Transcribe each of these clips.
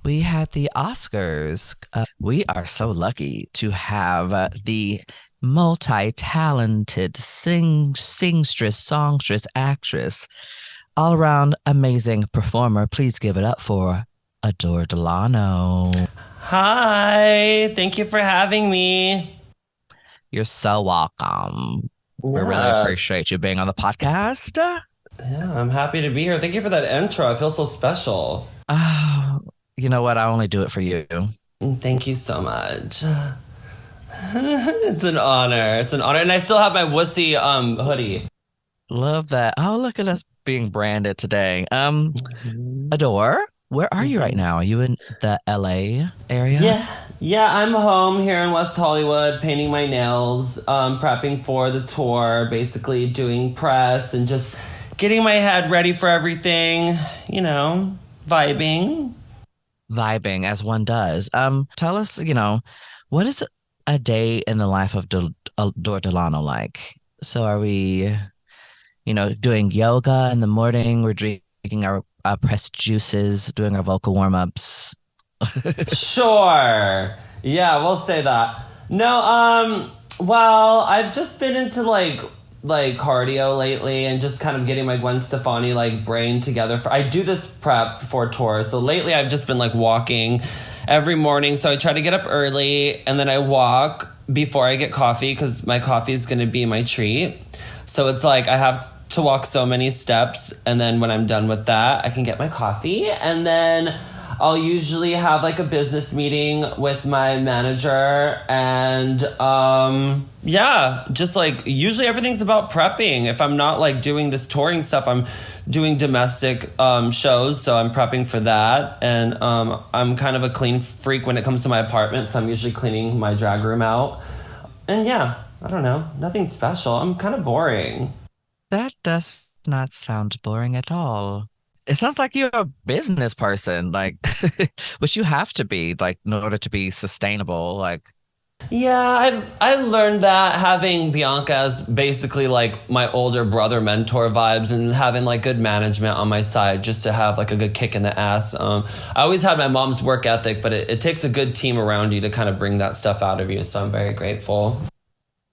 we had the Oscars. We are so lucky to have the multi-talented singstress, songstress, actress, all-around amazing performer. Please give it up for Adore Delano. Hi, thank you for having me. You're so welcome. We really Yes. appreciate you being on the podcast. Yeah, I'm happy to be here. Thank you for that intro. I feel so special. Oh, you know what? I only do it for you. Thank you so much. It's an honor. It's an honor. And I still have my wussy hoodie. Love that. Oh, look at us being branded today. Adore, where are you right Mhm. now? Are you in the LA area? Yeah, yeah, I'm home here in West Hollywood painting my nails, prepping for the tour, basically doing press and just getting my head ready for everything, vibing. Vibing as one does. Tell us, what is a day in the life of Adore Delano like? So are we, doing yoga in the morning? We're drinking our pressed juices, doing our vocal warm-ups. Sure. Yeah, we'll say that. No, well, I've just been into like cardio lately and just kind of getting my Gwen Stefani like brain together. I do this prep for tours. So lately I've just been like walking every morning. So I try to get up early and then I walk before I get coffee because my coffee is going to be my treat. So it's like I have to walk so many steps and then when I'm done with that, I can get my coffee and then I'll usually have like a business meeting with my manager and yeah, just like usually everything's about prepping. If I'm not like doing this touring stuff, I'm doing domestic shows, so I'm prepping for that. And I'm kind of a clean freak when it comes to my apartment, so I'm usually cleaning my drag room out. And yeah, I don't know, nothing special. I'm kind of boring. That does not sound boring at all. It sounds like you're a business person, like, which you have to be, like, in order to be sustainable. Like, Yeah, I learned that having Bianca as basically like my older brother mentor vibes and having like good management on my side just to have like a good kick in the ass. I always had my mom's work ethic, but it takes a good team around you to kind of bring that stuff out of you. So I'm very grateful.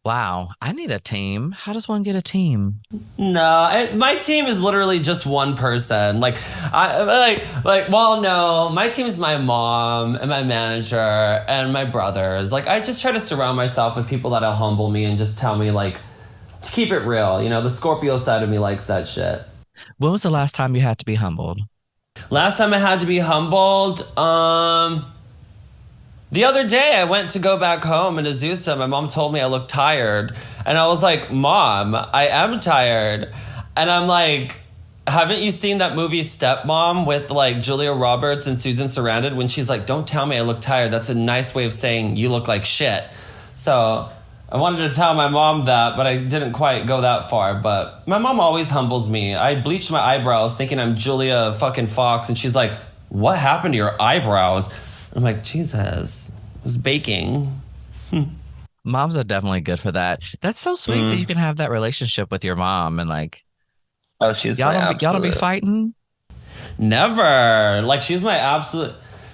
wow, I need a team. How does one get a team? No, my team is literally just one person. Well, no, my team is my mom and my manager and my brothers. Like, I just try to surround myself with people that'll humble me and just tell me, like, to keep it real. You know, the Scorpio side of me likes that shit. When was the last time you had to be humbled? Last time I had to be humbled, the other day I went to go back home in Azusa. My mom told me I looked tired. And I was like, Mom, I am tired. And I'm like, haven't you seen that movie Stepmom with like Julia Roberts and Susan Sarandon when she's like, don't tell me I look tired. That's a nice way of saying you look like shit. So I wanted to tell my mom that, but I didn't quite go that far. But my mom always humbles me. I bleached my eyebrows thinking I'm Julia fucking Fox. And she's like, what happened to your eyebrows? I'm like, Jesus, I was baking. Moms are definitely good for that. That's so sweet that you Mm. can have that relationship with your mom and like Oh, she's my y'all don't be absolute. fighting. Never. Like, she's my absolute.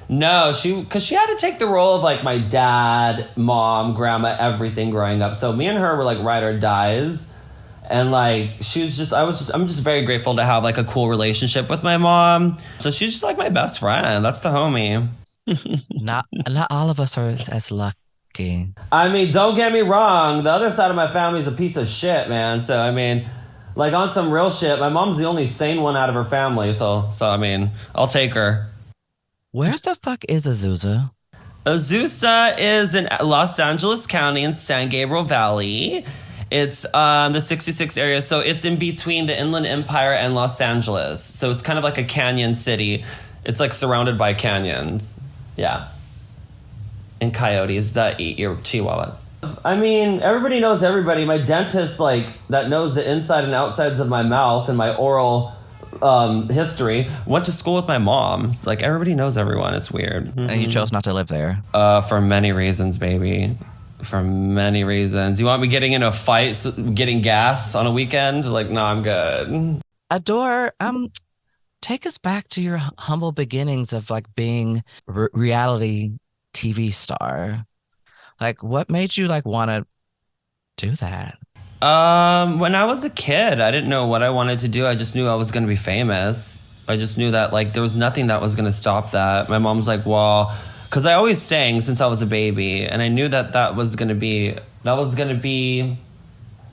No, because she had to take the role of like my dad, mom, grandma, everything growing up. So me and her were like ride or dies. And like, I'm just very grateful to have like a cool relationship with my mom. So she's just like my best friend. That's the homie. Not all of us are as lucky. I mean, don't get me wrong. The other side of my family is a piece of shit, man. So I mean, like on some real shit, my mom's the only sane one out of her family. So I mean, I'll take her. Where the fuck is Azusa? Azusa is in Los Angeles County in San Gabriel Valley. It's the 66 area, so it's in between the Inland Empire and Los Angeles. So it's kind of like a canyon city. It's like surrounded by canyons. Yeah. And coyotes that eat your chihuahuas. I mean, everybody knows everybody. My dentist, like, that knows the inside and outsides of my mouth and my oral history, went to school with my mom. It's like, everybody knows everyone. It's weird. And you chose not to live there. For many reasons, baby. For many reasons. You want me getting in a fight, getting gas on a weekend? Like, no, I'm good. Adore, take us back to your humble beginnings of like being reality TV star. Like, what made you like want to do that? When I was a kid, I didn't know what I wanted to do. I just knew I was going to be famous. I just knew that like there was nothing that was going to stop that. My mom's like, well, because I always sang since I was a baby, and I knew that that was going to be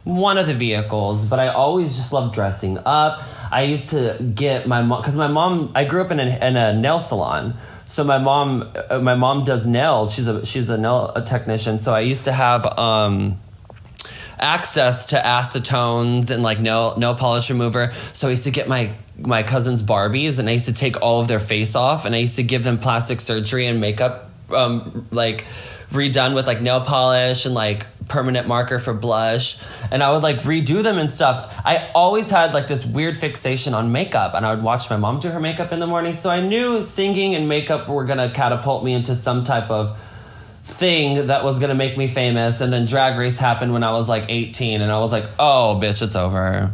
one of the vehicles. But I always just loved dressing up. I used to get my mom because my mom. I grew up in a nail salon. So my mom does nails. She's a nail technician. So I used to have access to acetones and like nail polish remover. So I used to get my cousin's Barbies, and I used to take all of their face off, and I used to give them plastic surgery and makeup like redone with like nail polish and like permanent marker for blush, and I would like redo them and stuff. I always had like this weird fixation on makeup, and I would watch my mom do her makeup in the morning, so I knew singing and makeup were gonna catapult me into some type of thing that was gonna make me famous. And then Drag Race happened when I was like 18, and I was like, oh bitch, it's over.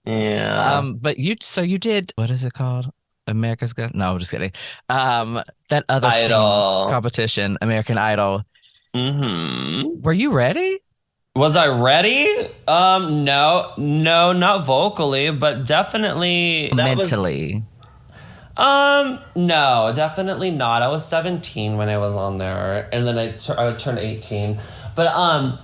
Yeah. But you did, what is it called? America's Got, no, I'm just kidding. That other singing Idol. competition, American Idol. Mm-hmm. Were you ready? Was I ready? No, no, not vocally, but definitely that was. Mentally. No, definitely not. I was 17 when I was on there, and then I turned 18. But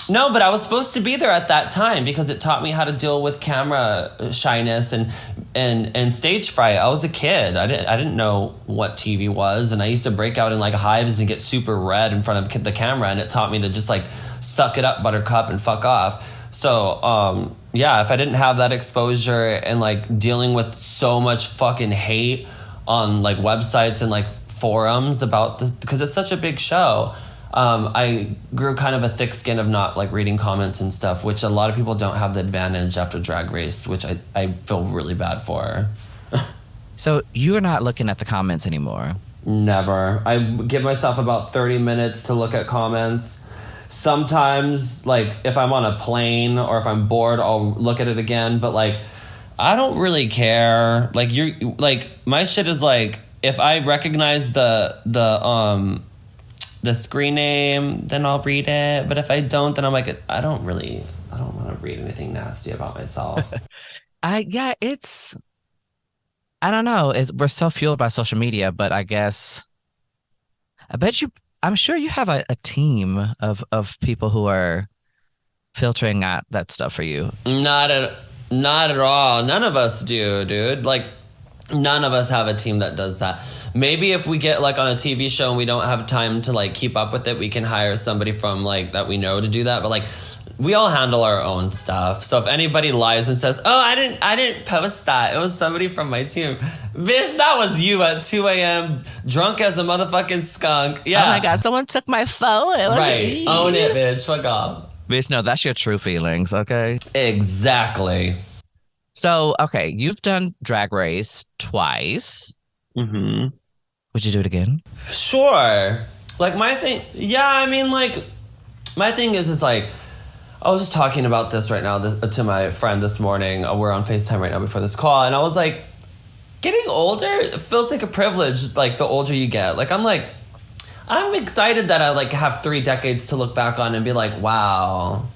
no, but I was supposed to be there at that time because it taught me how to deal with camera shyness and stage fright. I was a kid. I didn't know what TV was, and I used to break out in like hives and get super red in front of the camera, and it taught me to just like suck it up, buttercup, and fuck off. So, yeah, if I didn't have that exposure and like dealing with so much fucking hate on like websites and like forums about this, because it's such a big show, I grew kind of a thick skin of not like reading comments and stuff, which a lot of people don't have the advantage after Drag Race, which I feel really bad for. So you're not looking at the comments anymore. Never. I give myself about 30 minutes to look at comments. Sometimes, like, if I'm on a plane or if I'm bored, I'll look at it again. But, like, I don't really care. Like, my shit is, like, if I recognize the screen name, then I'll read it. But if I don't, then I'm like, I don't want to read anything nasty about myself. Yeah, I don't know. We're so fueled by social media, but I guess I'm sure you have a team of people who are filtering out that stuff for you. Not at all. None of us do, dude. Like, none of us have a team that does that. Maybe if we get like on a TV show and we don't have time to like keep up with it, we can hire somebody from like that we know to do that. But like, we all handle our own stuff. So if anybody lies and says, "Oh, I didn't post that. It was somebody from my team." Bitch, that was you at 2 a.m. drunk as a motherfucking skunk. Yeah. Oh my God, someone took my phone. It wasn't Right. me. Own it, bitch. Fuck off. Bitch, no, that's your true feelings, okay? Exactly. So, okay, you've done Drag Race twice. Mm-hmm. Would you do it again? Sure. Like my thing, yeah, I mean, like, my thing is like, I was just talking about this right now to my friend this morning. We're on FaceTime right now before this call, and I was like, getting older, it feels like a privilege, like, the older you get. Like, I'm excited that I, like, have 3 decades to look back on and be like, wow,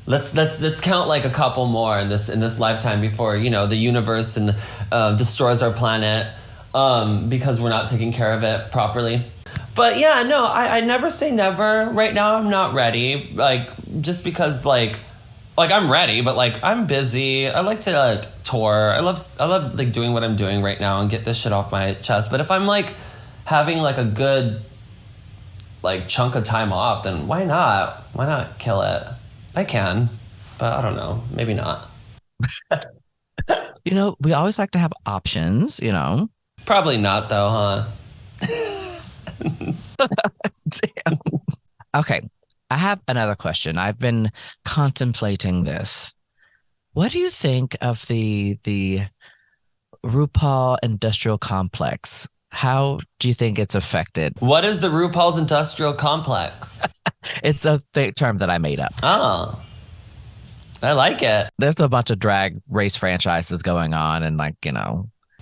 let's count, like, a couple more in this lifetime before, you know, the universe and destroys our planet because we're not taking care of it properly. But yeah, no, I never say never. Right now, I'm not ready. Like, just because, like I'm ready, but like I'm busy. I like to like tour. I love like doing what I'm doing right now and get this shit off my chest. But if I'm like having like a good like chunk of time off, then why not? Why not kill it? I can, but I don't know. Maybe not. You know, we always like to have options, you know? Probably not though, huh? Damn. Okay, I have another question. I've been contemplating this. What do you think of the RuPaul industrial complex? How do you think it's affected? What is the RuPaul's Industrial Complex? It's a term that I made up. Oh. I like it. There's a bunch of drag race franchises going on, and like,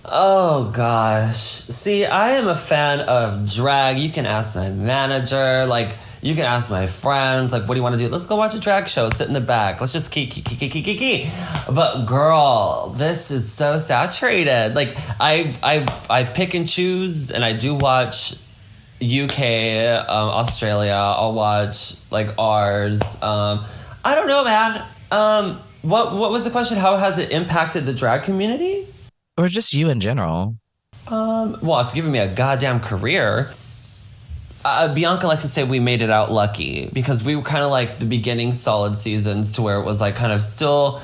Oh gosh. See, I am a fan of drag. You can ask my manager, like you can ask my friends, like what do you want to do? Let's go watch a drag show, sit in the back. Let's just kiki. But girl, this is so saturated. Like I pick and choose and I do watch UK, Australia. I'll watch like ours. I don't know, man. What was the question? How has it impacted the drag community? or just you in general. Well, it's given me a goddamn career. Bianca likes to say we made it out lucky because we were kind of like the beginning solid seasons to where it was like kind of still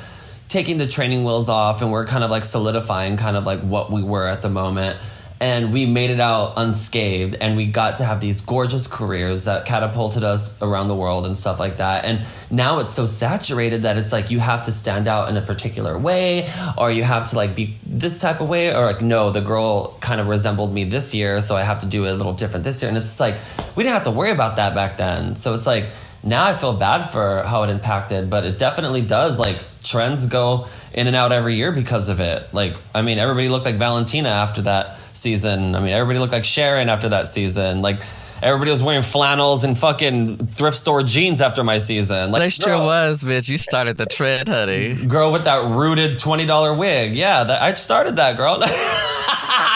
taking the training wheels off and we're kind of like solidifying kind of like what we were at the moment. And we made it out unscathed and we got to have these gorgeous careers that catapulted us around the world and stuff like that. And now it's so saturated that it's like you have to stand out in a particular way or you have to like be this type of way or like, no, the girl kind of resembled me this year, so I have to do it a little different this year. And it's like, we didn't have to worry about that back then. So it's like, now I feel bad for how it impacted, but it definitely does. Like trends go in and out every year because of it. Like, I mean, everybody looked like Valentina after that season. I mean, everybody looked like Sharon after that season. Like, everybody was wearing flannels and fucking thrift store jeans after my season. Like, That sure was, bitch. You started the trend, honey. girl with that rooted $20 wig. Yeah, I started that, girl.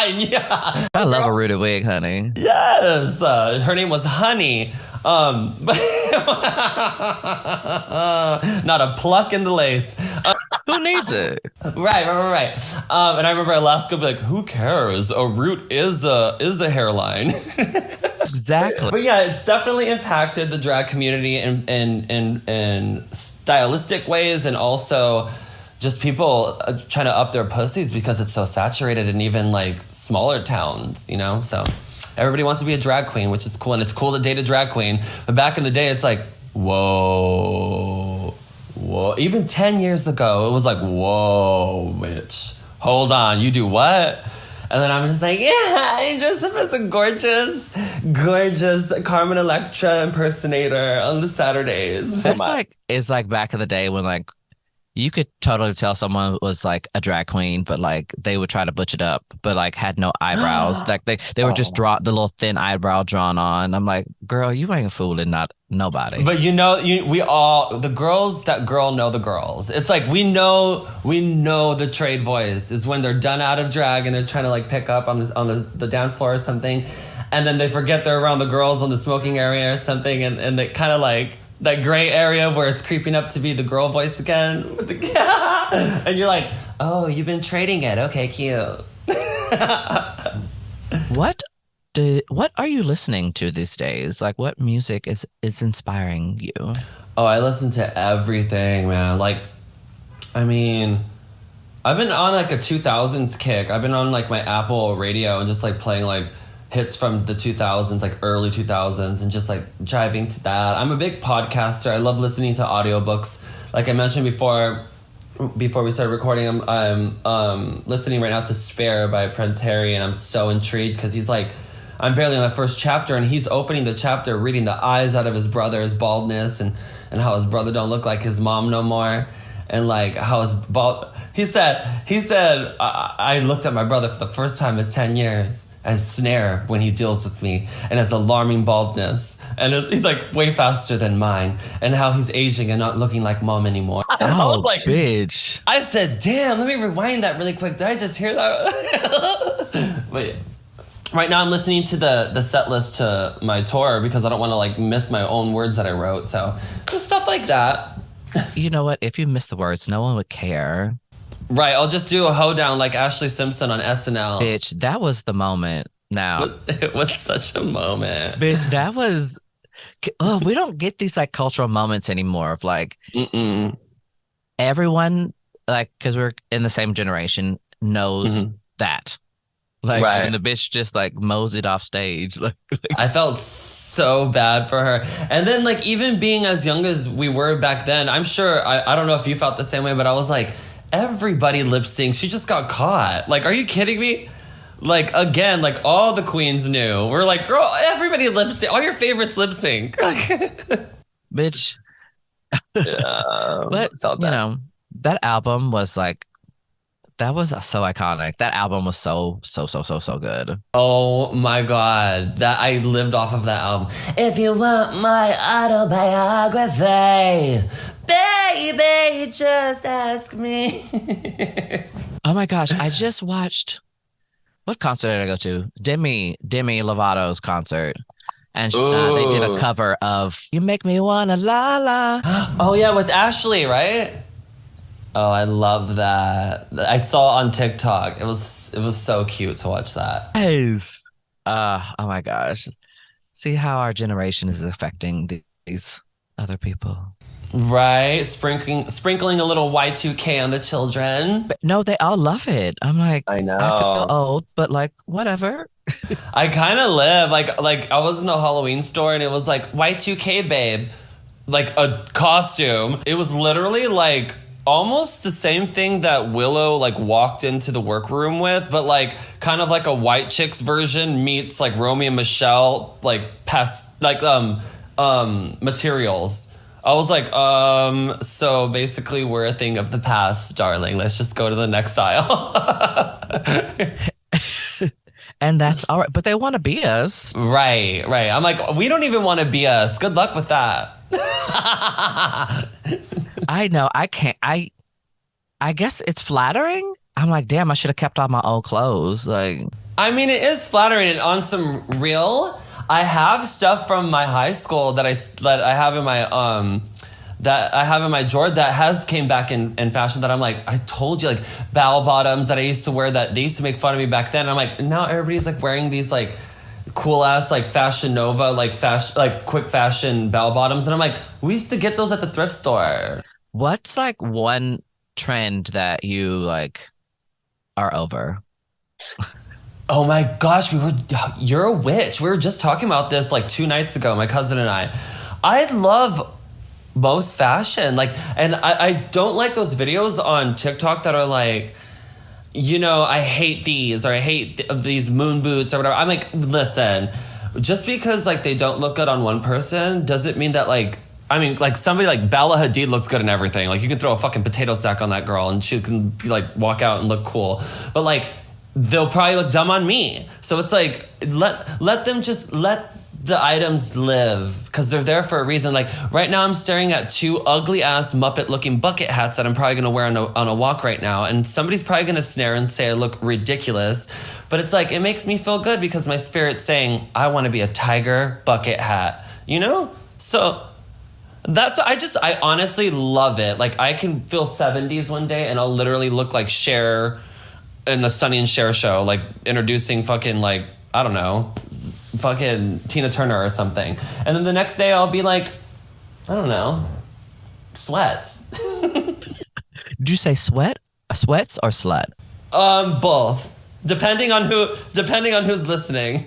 Yeah. I love a rooted wig, honey. Yes. Her name was Honey. Not a pluck in the lace. Who needs it? Right. And I remember Alaska be like, "Who cares? A root is a hairline." Exactly. But yeah, it's definitely impacted the drag community in stylistic ways, and also just people trying to up their pussies because it's so saturated in even like smaller towns, you know. So everybody wants to be a drag queen, which is cool, and it's cool to date a drag queen. But back in the day, it's like, whoa. Even 10 years ago, it was like, whoa, bitch. Hold on, you do what? And then I'm just like, yeah, I dress up as a gorgeous Carmen Electra impersonator on the Saturdays. It's like back in the day when like you could totally tell someone was like a drag queen, but like they would try to butch it up, but like had no eyebrows. Like they were just draw the little thin eyebrow drawn on. I'm like, girl, you ain't fooling not nobody. But we all the girls that girl know the girls. It's like we know the trade voice is when they're done out of drag and they're trying to like pick up on the dance floor or something, and then they forget they're around the girls on the smoking area or something, and they kind of like that gray area where it's creeping up to be the girl voice again with the and you're like, oh, you've been trading it. Okay, cute. What are you listening to these days? Like what music is inspiring you? Oh, I listen to everything, man. Like, I mean, I've been on like a 2000s kick. I've been on like my Apple radio and just like playing like hits from the 2000s, like early 2000s, and just like driving to that. I'm a big podcaster. I love listening to audiobooks. Like I mentioned before we started recording, I'm listening right now to Spare by Prince Harry, and I'm so intrigued because he's like, I'm barely on the first chapter, and he's opening the chapter reading the eyes out of his brother's baldness and how his brother don't look like his mom no more. And like how his he said, I looked at my brother for the first time in 10 years as snare when he deals with me, and as alarming baldness. And he's like way faster than mine, and how he's aging and not looking like mom anymore. Oh, I was like, bitch. I said, damn, let me rewind that really quick. Did I just hear that? Wait. Right now I'm listening to the set list to my tour because I don't want to like miss my own words that I wrote. So just stuff like that. You know what? If you miss the words, no one would care. Right, I'll just do a hoedown like Ashley Simpson on SNL. Bitch, that was the moment now. It was such a moment. Bitch, that was... Oh, we don't get these like cultural moments anymore of like... Mm-mm. Everyone, like, because we're in the same generation, knows that. Like, right. And the bitch just like moseyed off stage. Like, I felt so bad for her. And then like even being as young as we were back then, I'm sure, I don't know if you felt the same way, but I was like, everybody lip syncs. She just got caught. Like, are you kidding me? Like, again, like all the queens knew. We're like, girl, everybody lip sync. All your favorites lip sync. bitch, Yeah, But, felt you that. know, that album was like, that was so iconic. That album was so, so, so, so, so good. Oh my God, that I lived off of that album. If you want my autobiography, baby, just ask me. Oh my gosh, I just watched, what concert did I go to? Demi Lovato's concert. And they did a Ooh. cover of You Make Me Wanna La La. Oh yeah, with Ashley, right? Oh, I love that. I saw on TikTok. It was so cute to watch that. Yes. Oh my gosh. See how our generation is affecting these other people. Right? Sprinkling a little Y2K on the children. But no, they all love it. I'm like, I I feel know. old, but like, whatever. I kind of live like I was in the Halloween store and it was like Y2K babe, like a costume. It was literally like almost the same thing that Willow like walked into the workroom with, but like kind of like a white chicks version meets like Romeo and Michelle like past like materials. I was like, so basically we're a thing of the past, darling. Let's just go to the next aisle. And that's all right. But they want to be us. Right, right. I'm like, we don't even want to be us. Good luck with that. I know. I can't. I guess it's flattering. I'm like, damn, I should have kept all my old clothes. Like, I mean, it is flattering and on some real. I have stuff from my high school that I have in my drawer that has came back in fashion that I'm like, I told you, like bell bottoms that I used to wear that they used to make fun of me back then. I'm like, now everybody's like wearing these like cool ass like Fashion Nova like quick fashion bell bottoms, and I'm like, we used to get those at the thrift store. what's like one trend that you like are over? Oh my gosh, you're a witch. We were just talking about this like 2 nights ago, my cousin and I. I love most fashion. Like, and I don't like those videos on TikTok that are like, I hate these or I hate these moon boots or whatever. I'm like, listen, just because like they don't look good on one person doesn't mean that like, I mean, like somebody like Bella Hadid looks good in everything. Like you can throw a fucking potato sack on that girl and she can be like walk out and look cool. But like they'll probably look dumb on me. So it's like let them just let the items live because they're there for a reason. Like right now I'm staring at two ugly ass Muppet looking bucket hats that I'm probably going to wear on a walk right now. And somebody's probably going to snare and say I look ridiculous. But it's like, it makes me feel good because my spirit's saying, I want to be a tiger bucket hat, So I honestly love it. Like I can feel 70s one day and I'll literally look like Cher in the Sonny and Cher show, like introducing fucking like, I don't know, fucking Tina Turner or something. And then the next day I'll be like, I don't know, sweats. Did you say sweats or slut? Both. Depending on who's listening.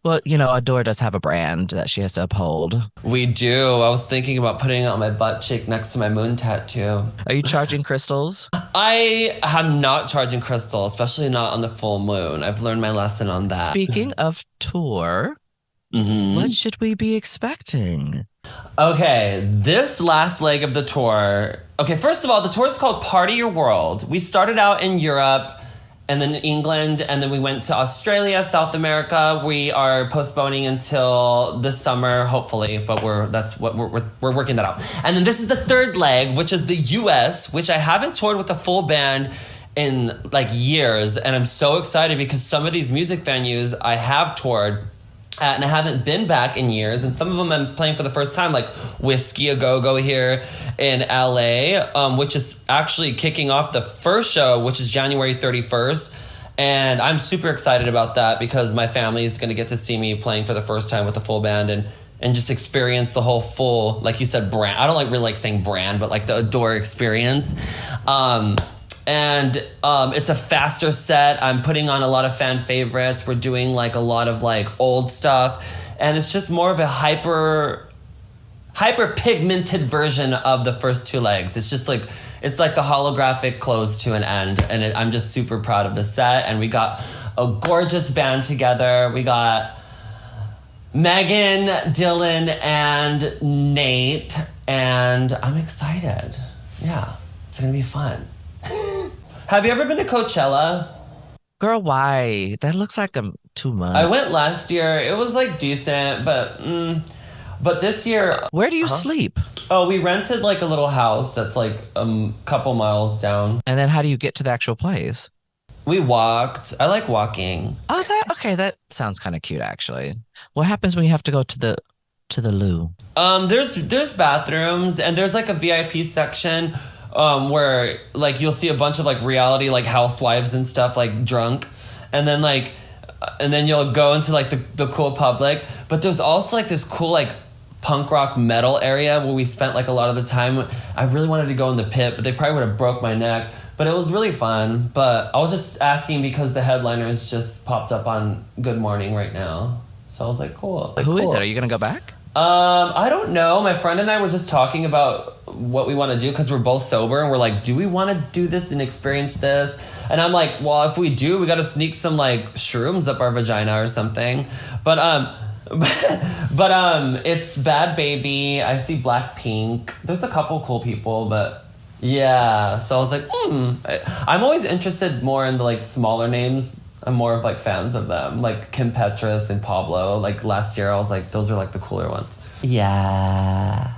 Well, Adore does have a brand that she has to uphold. We do. I was thinking about putting it on my butt cheek next to my moon tattoo. Are you charging crystals? I am not charging crystal, especially not on the full moon. I've learned my lesson on that. Speaking of tour, what should we be expecting? Okay, this last leg of the tour. Okay, first of all, the tour is called Party Your World. We started out in Europe and then England, and then we went to Australia, South America. We are postponing until this summer, hopefully, but we're working that out. And then this is the third leg, which is the US, which I haven't toured with a full band in like years, and I'm so excited because some of these music venues I have toured at, and I haven't been back in years, and some of them I'm playing for the first time, like Whiskey A Go Go here in LA, which is actually kicking off the first show, which is January 31st. And I'm super excited about that because my family is going to get to see me playing for the first time with the full band and just experience the whole full, like you said, brand. I don't really like saying brand, but like the Adore experience. And it's a faster set. I'm putting on a lot of fan favorites. We're doing like a lot of like old stuff. And it's just more of a hyper pigmented version of the first two legs. It's just like, it's like the holographic close to an end. And I'm just super proud of the set. And we got a gorgeous band together. We got Megan, Dylan, and Nate. and I'm excited. Yeah, it's gonna be fun. Have you ever been to Coachella? Girl, why? That looks like too I much. went last year. It was like decent, but this year, Where do you huh? sleep? Oh, we rented like a little house that's like a couple miles down. And then how do you get to the actual place? We walked. I like walking. Oh, that okay, that sounds kind of cute actually. What happens when you have to go to the loo? There's bathrooms and there's like a VIP section, where like you'll see a bunch of like reality like housewives and stuff like drunk, and then like, and then you'll go into like the cool public. But there's also like this cool like punk rock metal area where we spent like a lot of the time. I really wanted to go in the pit, but they probably would have broke my neck. But it was really fun. But I was just asking because the headliners just popped up on Good Morning right now. So I was like, cool. Like, Who is cool. it? Are you gonna go back? I don't know. My friend and I were just talking about what we want to do because we're both sober and we're like, do we want to do this and experience this? And I'm like, well, if we do, we got to sneak some like shrooms up our vagina or something. But it's Bad Baby. I see Blackpink. There's a couple cool people, but yeah. So I was like, I'm always interested more in the like smaller names. I'm more of like fans of them, like Kim Petras and Pablo. Like last year, I was like, those are like the cooler ones. Yeah.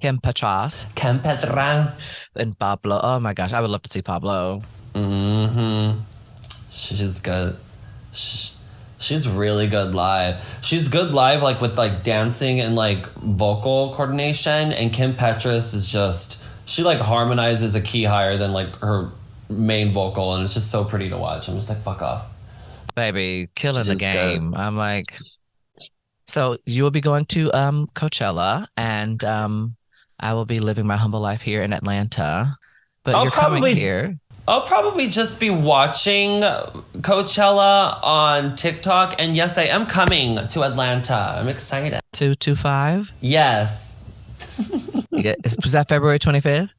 Kim Petras Kim Petras. and Pablo. Oh my gosh, I would love to see Pablo. Mm-hmm. She's good. She's really good live. She's good live, like with like dancing and like vocal coordination. And Kim Petras is just, she like harmonizes a key higher than like her main vocal, and it's just so pretty to watch. I'm just like, fuck off. Baby, killing the She's good. game. I'm like, so you will be going to Coachella, and I will be living my humble life here in Atlanta. But I'll you're coming probably here. I'll probably just be watching Coachella on TikTok, and yes, I am coming to Atlanta. I'm excited. 225. Yes. Yeah, was that February 25th?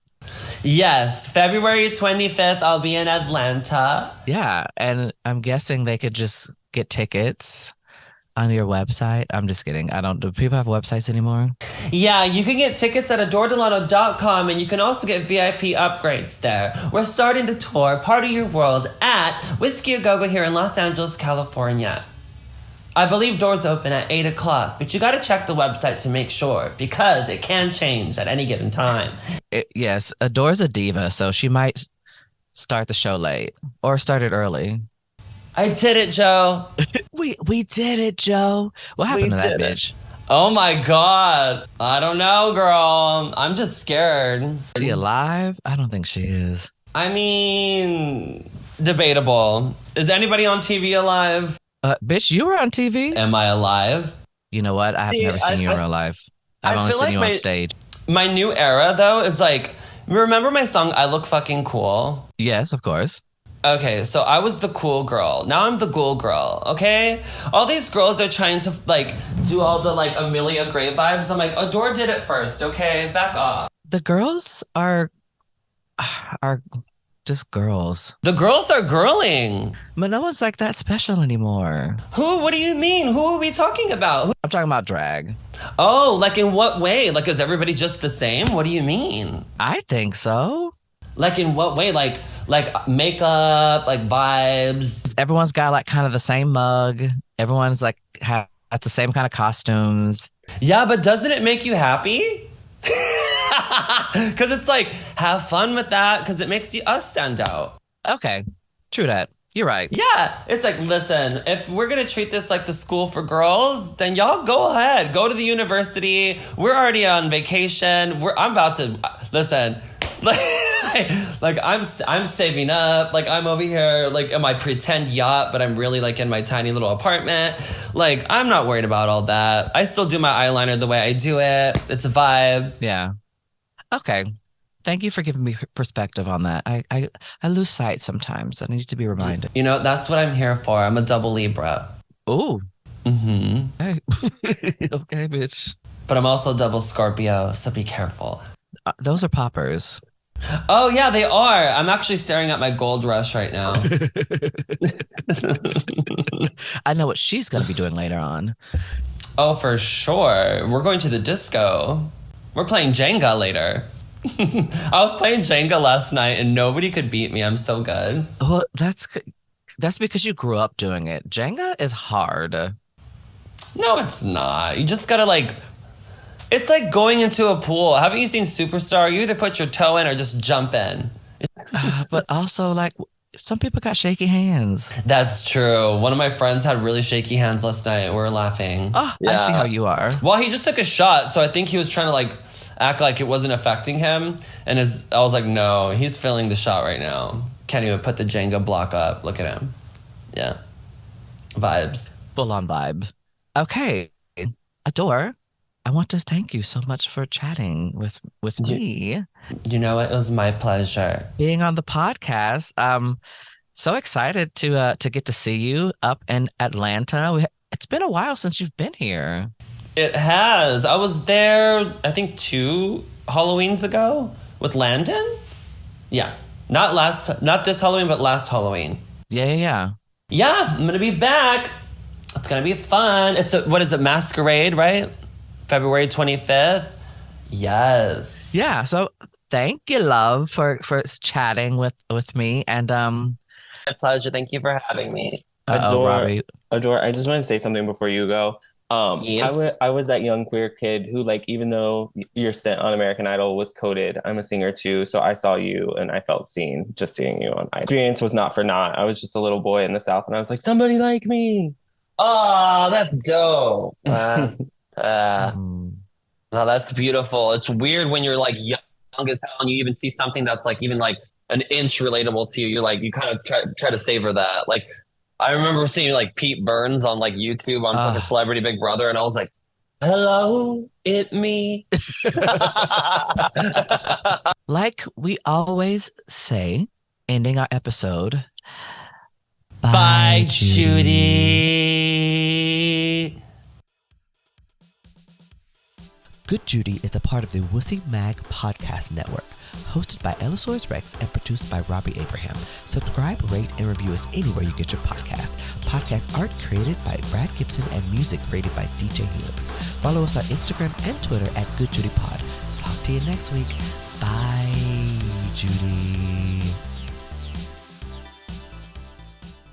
Yes, February 25th, I'll be in Atlanta. Yeah, and I'm guessing they could just get tickets on your website. I'm just kidding. I don't. Do people have websites anymore? Yeah, you can get tickets at adordelano.com, and you can also get VIP upgrades there. We're starting the tour, Part of Your World, at Whiskey A Go-Go here in Los Angeles, California. I believe doors open at 8 o'clock, but you got to check the website to make sure because it can change at any given time. Yes, Adore's a diva, so she might start the show late or start it early. I did it, Joe. We did it, Joe. What We happened to that did it. bitch? Oh my God. I don't know, girl. I'm just scared. Is she alive? I don't think she is. I mean, debatable. Is anybody on TV alive? Bitch, you were on TV. Am I alive? You know what? I have See, never seen you in real life. I've I only feel seen like you on stage. my new era, though, is like, remember my song, I Look Fucking Cool? Yes, of course. Okay, so I was the cool girl. Now I'm the ghoul girl, okay? All these girls are trying to, like, do all the, like, Amelia Gray vibes. I'm like, Adore did it first, okay? Back off. The girls are just girls. The girls are girling. But no one's like that special anymore. Who? What do you mean? Who are we talking about? I'm talking about drag. Oh, like in what way? Like, is everybody just the same? What do you mean? I think so. Like, in what way? Like makeup, like vibes. Everyone's got like kind of the same mug. Everyone's like has the same kind of costumes. Yeah, but doesn't it make you happy? Because it's like, have fun with that because it makes us stand out. Okay, true that. You're right. Yeah, it's like, listen, if we're going to treat this like the school for girls, then y'all go ahead. Go to the university. We're already on vacation. I'm about to, listen, like I'm saving up. Like I'm over here, like in my pretend yacht, but I'm really like in my tiny little apartment. Like I'm not worried about all that. I still do my eyeliner the way I do it. It's a vibe. Yeah. Okay. Thank you for giving me perspective on that. I lose sight sometimes. I need to be reminded. You know, that's what I'm here for. I'm a double Libra. Ooh. Mm-hmm. Hey. Okay, bitch. But I'm also double Scorpio, so be careful. Those are poppers. Oh, yeah, they are. I'm actually staring at my gold rush right now. I know what she's going to be doing later on. Oh, for sure. We're going to the disco. We're playing Jenga later. I was playing Jenga last night and nobody could beat me. I'm so good. Well, that's because you grew up doing it. Jenga is hard. No, it's not. You just gotta like. It's like going into a pool. Haven't you seen Superstar? You either put your toe in or just jump in. But also, like, some people got shaky hands. That's true. One of my friends had really shaky hands last night. We were laughing. Oh, I see how you are. Well, he just took a shot, so I think he was trying to like act like it wasn't affecting him. And I was like, no, he's feeling the shot right now. Can't even put the Jenga block up. Look at him. Yeah. Vibes. Full on vibe. Okay, Adore, I want to thank you so much for chatting with me, You know what? It was my pleasure. being on the podcast. So excited to get to see you up in Atlanta. It's been a while since you've been here. It has. I was there, I think, 2 Halloweens ago with Landon. Yeah. Not this Halloween, but last Halloween. Yeah. Yeah, I'm gonna be back. It's gonna be fun. What is it, Masquerade, right? February 25th. Yes. Yeah. So thank you, love, for chatting with me. And My pleasure. Thank you for having me. Robbie. Adore, I just want to say something before you go. Yes. I was that young queer kid who, like, even though your stint on American Idol was coded, I'm a singer too, so I saw you and I felt seen just seeing you on Idol. Experience was not for naught. I was just a little boy in the South, and I was like, somebody like me. Oh, that's dope. Mm. No, that's beautiful. It's weird when you're like young as hell and you even see something that's like even like an inch relatable to you. You're like, you kind of try to savor that. Like, I remember seeing like Pete Burns on like YouTube on fucking Celebrity Big Brother, and I was like, hello, it me. Like we always say, ending our episode. Bye, Judy. Good Judy is a part of the Wussy Mag Podcast Network, hosted by Ellisaurus Rex and produced by Robbie Abraham. Subscribe, rate, and review us anywhere you get your podcast. Podcast art created by Brad Gibson and music created by DJ Helix. Follow us on Instagram and Twitter at Good Judy Pod. Talk to you next week. Bye, Judy.